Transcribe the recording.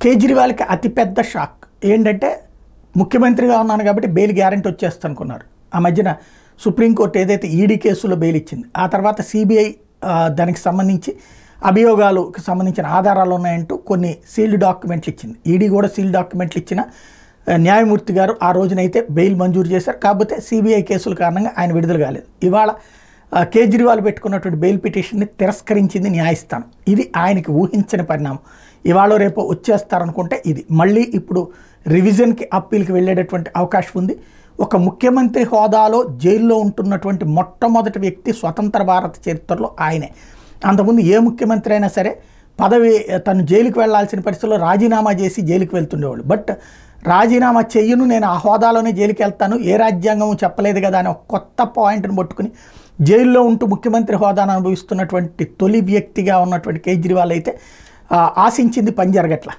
కేజ్రీవాల్కి అతిపెద్ద షాక్ ఏంటంటే ముఖ్యమంత్రిగా ఉన్నాను కాబట్టి బెయిల్ గ్యారెంటీ వచ్చేస్తుంది అనుకున్నారు. ఆ మధ్యన సుప్రీంకోర్టు ఏదైతే ఈడీ కేసులో బెయిల్ ఇచ్చింది, ఆ తర్వాత సిబిఐ దానికి సంబంధించి అభియోగాలకు సంబంధించిన ఆధారాలు ఉన్నాయంటూ కొన్ని సీల్డ్ డాక్యుమెంట్లు ఇచ్చింది. ఈడీ కూడా సీల్డ్ డాక్యుమెంట్లు ఇచ్చిన న్యాయమూర్తి గారు ఆ రోజునైతే బెయిల్ మంజూరు చేశారు. కాకపోతే సిబిఐ కేసుల కారణంగా ఆయన విడుదల కాలేదు. ఇవాళ కేజ్రీవాల్ పెట్టుకున్నటువంటి బెయిల్ పిటిషన్ని తిరస్కరించింది న్యాయస్థానం. ఇది ఆయనకి ఊహించని పరిణామం. ఇవాళ రేపు వచ్చేస్తారనుకుంటే ఇది మళ్ళీ ఇప్పుడు రివిజన్కి అప్పీల్కి వెళ్ళేటటువంటి అవకాశం ఉంది. ఒక ముఖ్యమంత్రి హోదాలో జైల్లో ఉంటున్నటువంటి మొట్టమొదటి వ్యక్తి స్వతంత్ర భారత చరిత్రలో ఆయనే. అంతకుముందు ఏ ముఖ్యమంత్రి అయినా సరే పదవి తను జైలుకి వెళ్లాల్సిన పరిస్థితుల్లో రాజీనామా చేసి జైలుకి వెళ్తుండేవాళ్ళు. బట్ రాజీనామా చెయ్యను, నేను ఆ హోదాలోనే జైలుకి వెళ్తాను, ఏ రాజ్యాంగం చెప్పలేదు కదా అని ఒక కొత్త పాయింట్ని పట్టుకుని జైల్లో ఉంటూ ముఖ్యమంత్రి హోదాను అనుభవిస్తున్నటువంటి తొలి వ్యక్తిగా ఉన్నటువంటి కేజ్రీవాల్ అయితే ఆశించింది పని జరగట్ల.